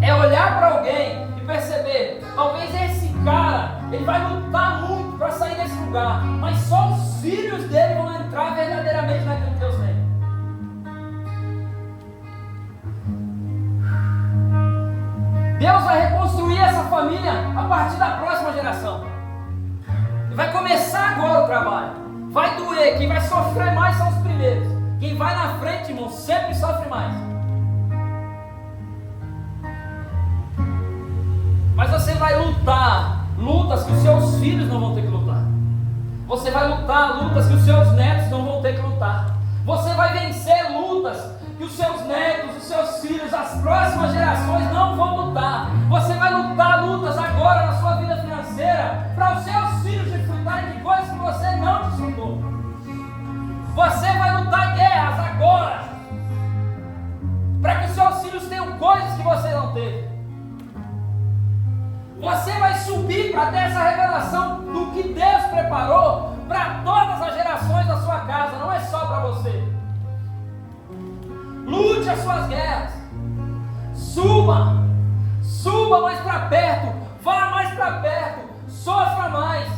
É olhar para alguém e perceber, talvez esse cara, ele vai lutar muito para sair desse lugar, mas só os filhos dele vão entrar verdadeiramente naquilo que Deus tem. Deus vai reconstruir essa família a partir da próxima geração. Vai começar agora o trabalho. Vai doer. Quem vai sofrer mais são os primeiros. Quem vai na frente, irmão, sempre sofre mais. Mas você vai lutar lutas que os seus filhos não vão ter que lutar. Você vai lutar lutas que os seus netos não vão ter que lutar. Você vai vencer lutas que os seus netos, os seus filhos, as próximas gerações não vão lutar. Você vai lutar lutas agora na sua vida financeira para os seus filhos desfrutarem de coisas que você não desfrutou. Você vai lutar guerras agora para que os seus filhos tenham coisas que você não teve. Você vai subir para ter essa revelação do que Deus preparou para todas as gerações da sua casa, não é só para você. Lute as suas guerras. Suba mais para perto, vá mais para perto, sofra mais.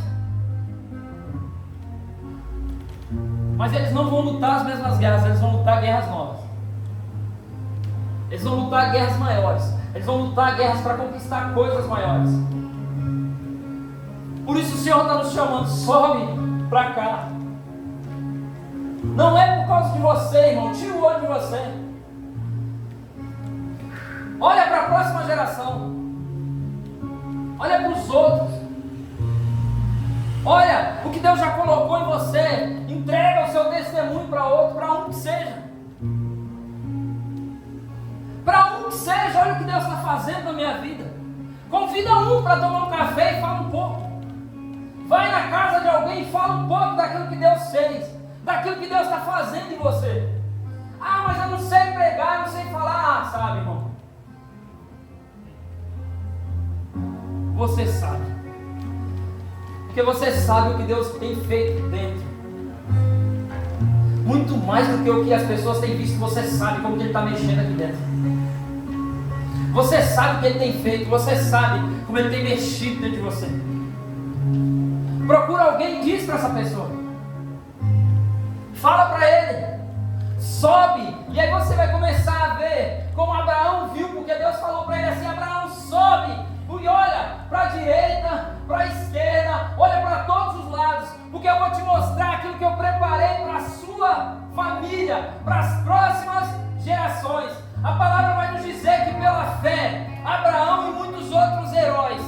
Mas eles não vão lutar as mesmas guerras, eles vão lutar guerras novas. Eles vão lutar guerras maiores. Eles vão lutar guerras para conquistar coisas maiores. Por isso o Senhor está nos chamando, sobe para cá. Não é por causa de você, irmão, tira o olho de você. Olha para a próxima geração. Olha para os outros. Olha o que Deus já colocou em você. Entrega o seu testemunho para outro, para um que seja. Para um que seja, olha o que Deus está fazendo na minha vida. Convida um para tomar um café e fala um pouco. Vai na casa de alguém e fala um pouco daquilo que Deus fez, daquilo que Deus está fazendo em você. Ah, mas eu não sei pregar, eu não sei falar. Ah, sabe, irmão. Você sabe. Porque você sabe o que Deus tem feito dentro. Muito mais do que o que as pessoas têm visto, você sabe como que Ele está mexendo aqui dentro. Você sabe o que Ele tem feito, você sabe como Ele tem mexido dentro de você. Procura alguém e diz para essa pessoa. Fala para ele. Sobe. E aí você vai começar a ver como Abraão viu, porque Deus falou para ele assim: Abraão, sobe. E olha para a direita, para a esquerda, olha para todos os lados, porque eu vou te mostrar aquilo que eu preparei para a sua família, para as próximas gerações. A palavra vai nos dizer que pela fé, Abraão e muitos outros heróis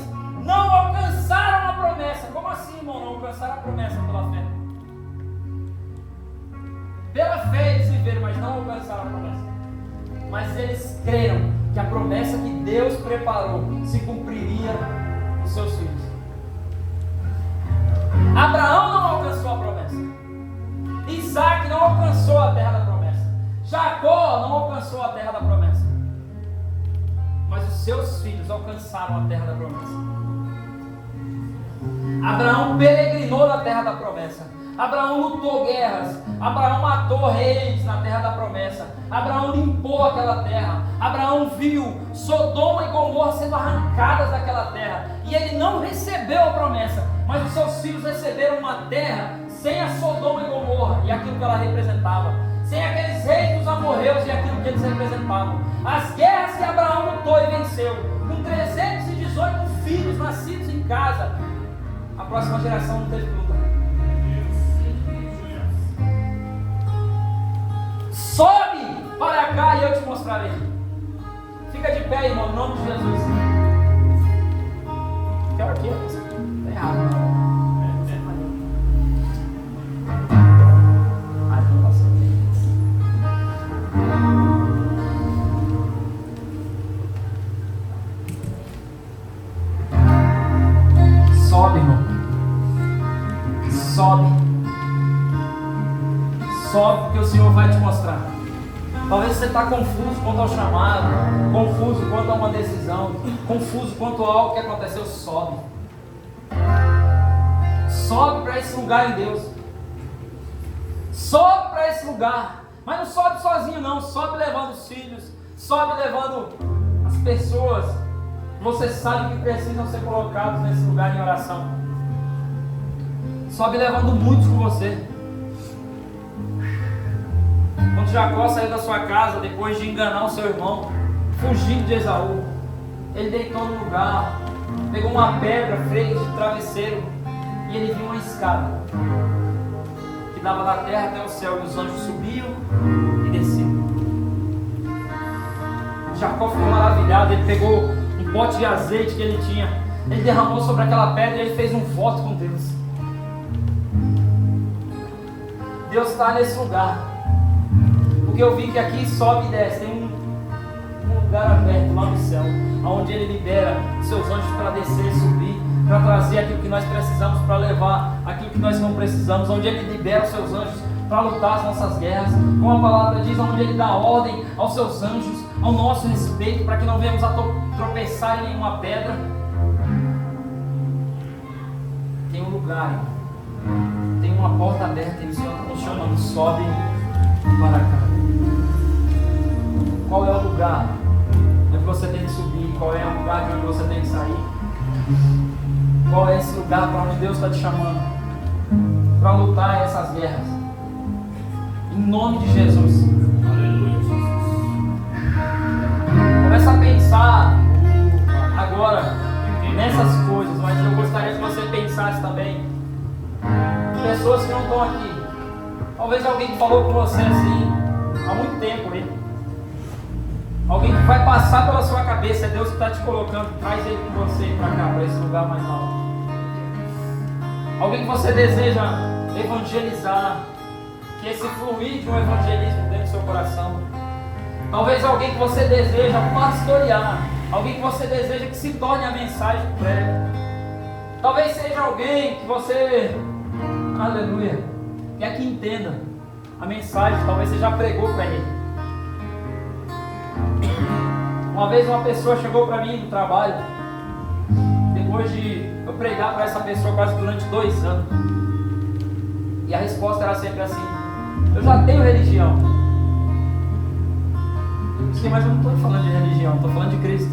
não alcançaram a promessa. Como assim, irmão? Não alcançaram a promessa pela fé? Pela fé eles viveram, mas não alcançaram a promessa. Mas eles creram que a promessa que Deus preparou se cumpriria nos seus filhos. Abraão não alcançou a promessa. Isaac não alcançou a terra da promessa. Jacó não alcançou a terra da promessa. Mas os seus filhos alcançaram a terra da promessa. Abraão peregrinou na terra da promessa. Abraão lutou guerras. Abraão matou reis na terra da promessa. Abraão limpou aquela terra. Abraão viu Sodoma e Gomorra sendo arrancadas daquela terra. E ele não recebeu a promessa, mas os seus filhos receberam uma terra sem a Sodoma e Gomorra e aquilo que ela representava, sem aqueles reis dos amorreus e aquilo que eles representavam. As guerras que Abraão lutou e venceu, com 318 filhos nascidos em casa, a próxima geração não teve que lutar. Sobe para cá e eu te mostrarei. Fica de pé, irmão, em nome de Jesus. pior que é isso. Tá errado. Ai, não passa. Sobe, irmão. Sobe. Sobe porque o Senhor vai te mostrar. Talvez você está confuso quanto ao chamado, confuso quanto a uma decisão, confuso quanto a algo que aconteceu. Sobe. Sobe para esse lugar em Deus. Sobe para esse lugar. Mas não sobe sozinho não. Sobe levando os filhos. Sobe levando as pessoas que você sabe que precisam ser colocados nesse lugar em oração. Sobe levando muitos com você. Quando Jacó saiu da sua casa, depois de enganar o seu irmão, fugindo de Esaú, ele deitou no lugar, pegou uma pedra, fez de travesseiro, e ele viu uma escada que dava da terra até o céu, e os anjos subiam e desciam. Jacó ficou maravilhado. Ele pegou um pote de azeite que ele tinha, ele derramou sobre aquela pedra e ele fez um voto com Deus. Deus está nesse lugar. Porque eu vi que aqui sobe e desce. Tem um lugar aberto lá no céu, onde Ele libera seus anjos para descer e subir, para trazer aquilo que nós precisamos, para levar aquilo que nós não precisamos, onde Ele libera os seus anjos para lutar as nossas guerras, como a palavra diz, onde Ele dá ordem aos seus anjos, ao nosso respeito, para que não venhamos a tropeçar em nenhuma pedra. Tem um lugar, tem uma porta aberta, e o Senhor está nos chamando. Sobe para cá. Qual é o lugar onde você tem que subir? Qual é o lugar de onde você tem que sair? Qual é esse lugar para onde Deus está te chamando? Para lutar essas guerras. Em nome de Jesus.
Aleluia, Jesus.
Começa a pensar agora nessas coisas, mas eu gostaria que você pensasse também em pessoas que não estão aqui. Talvez alguém que falou com você assim há muito tempo, hein? Alguém que vai passar pela sua cabeça. É Deus que está te colocando. Traz ele com você para cá, para esse lugar mais alto. Alguém que você deseja evangelizar, que esse fluir de um evangelismo dentro do seu coração. Talvez alguém que você deseja pastorear, alguém que você deseja que se torne a mensagem que prega. Talvez seja alguém que você, aleluia, quer que entenda a mensagem. Talvez você já pregou para ele. Uma vez uma pessoa chegou para mim no trabalho, depois de eu pregar para essa pessoa quase durante 2 anos, e a resposta era sempre assim: eu já tenho religião. Eu disse: mas eu não estou falando de religião, estou falando de Cristo.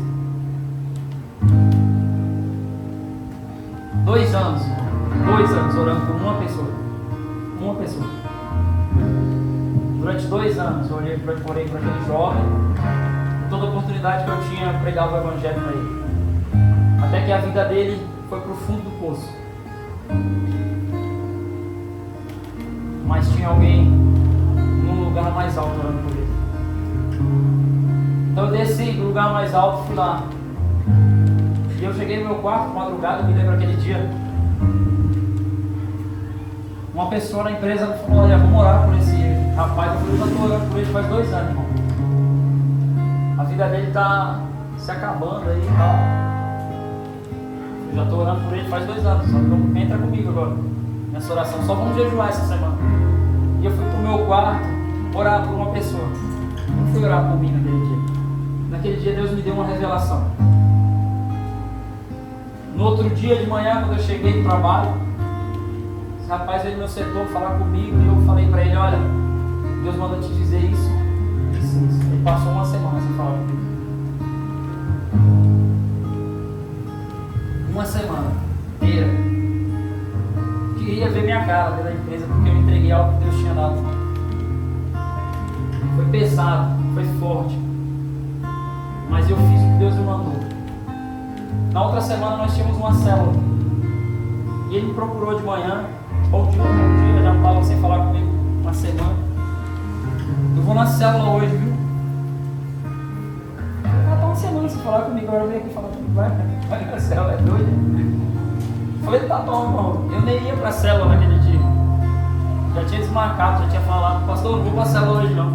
2 anos, 2 anos orando por uma pessoa. Durante 2 anos eu orei para aquele jovem. Toda oportunidade que eu tinha, eu pregava o evangelho para ele, até que a vida dele foi para o fundo do poço. Mas tinha alguém num lugar mais alto orando por ele. Então eu desci do lugar mais alto, fui lá, e eu cheguei no meu quarto madrugada. Eu me lembro aquele dia, uma pessoa na empresa falou: olha, vamos orar por esse rapaz. Eu falei: eu já estou orando por ele faz 2 anos, irmão. A vida dele está se acabando aí e tal. Eu já estou orando por ele faz 2 anos. Então entra comigo agora nessa oração. Só vamos jejuar essa semana. E eu fui para o meu quarto orar por uma pessoa. Não fui orar por mim naquele dia. Naquele dia Deus me deu uma revelação. No outro dia de manhã, quando eu cheguei no trabalho, esse rapaz veio no meu setor falar comigo. E eu falei para ele: olha, Deus manda te dizer isso. Ele passou 1 semana sem falar comigo. 1 semana inteira. Queria ver minha cara dentro da empresa, porque eu entreguei algo que Deus tinha dado. Foi pesado, foi forte, mas eu fiz o que Deus me mandou. Na outra semana nós tínhamos uma célula, e ele me procurou de manhã: bom dia, já estava sem falar comigo 1 semana. Eu vou na célula hoje, viu? Então você semana sem falar comigo, agora vem aqui falar comigo, vai pra célula, é doido? Falei, tá bom, irmão. Eu nem ia pra célula naquele dia. Já tinha desmarcado, já tinha falado, pastor, não vou pra célula hoje não.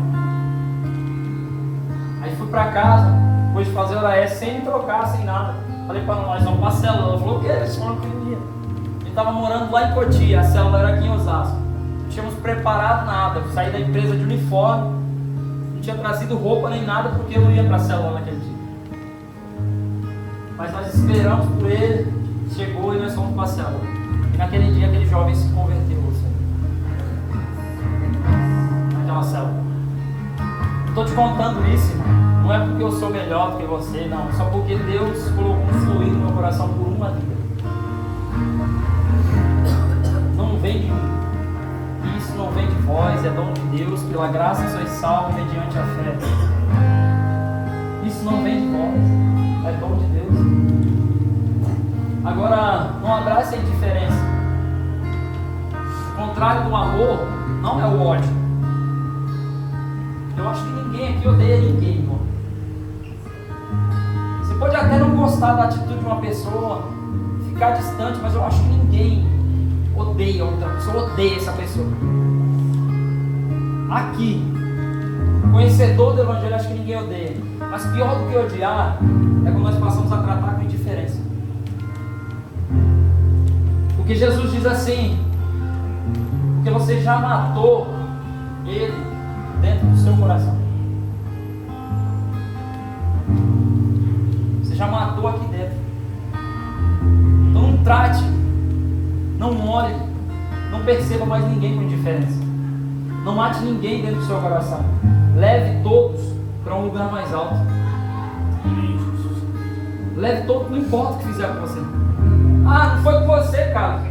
Aí fui pra casa, depois de fazer hora extra, sem me trocar, sem nada. Falei pra nós, vamos pra célula. Ela falou, o quê? Eles falaram que não ia. A gente tava morando lá em Cotia, a célula era aqui em Osasco. Não tínhamos preparado nada, saí da empresa de uniforme, não tinha trazido roupa nem nada, porque eu não ia pra célula naquele dia. Mas nós esperamos por ele, chegou e nós fomos pra célula. E naquele dia aquele jovem se converteu, naquela célula. Estou te contando isso, irmão. Não é porque eu sou melhor do que você, não. Só porque Deus colocou um fluido no meu coração por uma vida. Não vem de mim. Isso não vem de vós, é dom de Deus. Pela graça sois salvos mediante a fé. Isso não vem de vós, é dom de Deus. Agora, não abrace a indiferença. O contrário do amor não é o ódio. Eu acho que ninguém aqui odeia ninguém, irmão. Você pode até não gostar da atitude de uma pessoa, ficar distante, mas eu acho que ninguém odeia outra pessoa, odeia essa pessoa. Aqui, conhecedor do Evangelho, acho que ninguém odeia. Mas pior do que odiar é quando nós passamos a tratar com indiferença. Porque Jesus diz assim, porque você já matou ele dentro do seu coração. Você já matou aqui dentro. Então não trate, não olhe, não perceba mais ninguém com indiferença. Não mate ninguém dentro do seu coração. Leve todos para um lugar mais alto. Leve todos, não importa o que fizer com você. Ah, não foi com você, cara.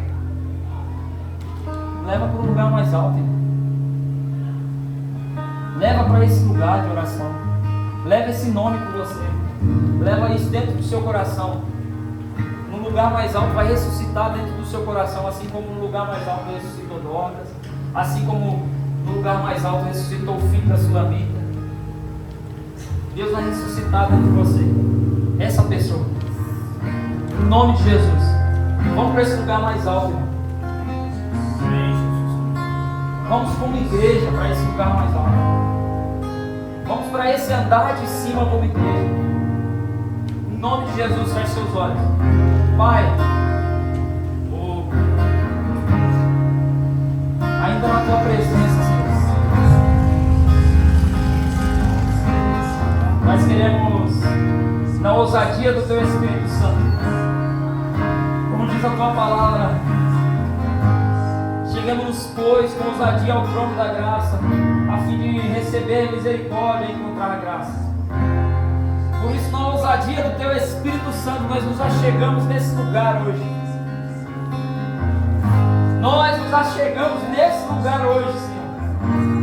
Leva para um lugar mais alto, irmão. Leva para esse lugar de oração. Leva esse nome com você. Leva isso dentro do seu coração. No lugar mais alto vai ressuscitar dentro do seu coração, assim como no lugar mais alto ressuscitou Dorcas, assim como no lugar mais alto ressuscitou o filho da sua vida. Deus vai ressuscitar dentro de você essa pessoa. Em nome de Jesus. Vamos para esse lugar mais alto, irmão. Vamos como igreja para esse lugar mais alto. Vamos para esse andar de cima como igreja. Em nome de Jesus, feche seus olhos. Pai, ainda na tua presença, Senhor, nós queremos, na ousadia do teu Espírito Santo, como diz a tua palavra, chegamos, pois, com ousadia ao trono da graça, a fim de receber misericórdia e encontrar graça. Por isso, na ousadia do teu Espírito Santo, nós nos achegamos nesse lugar hoje. Nós nos achegamos nesse lugar hoje, Senhor.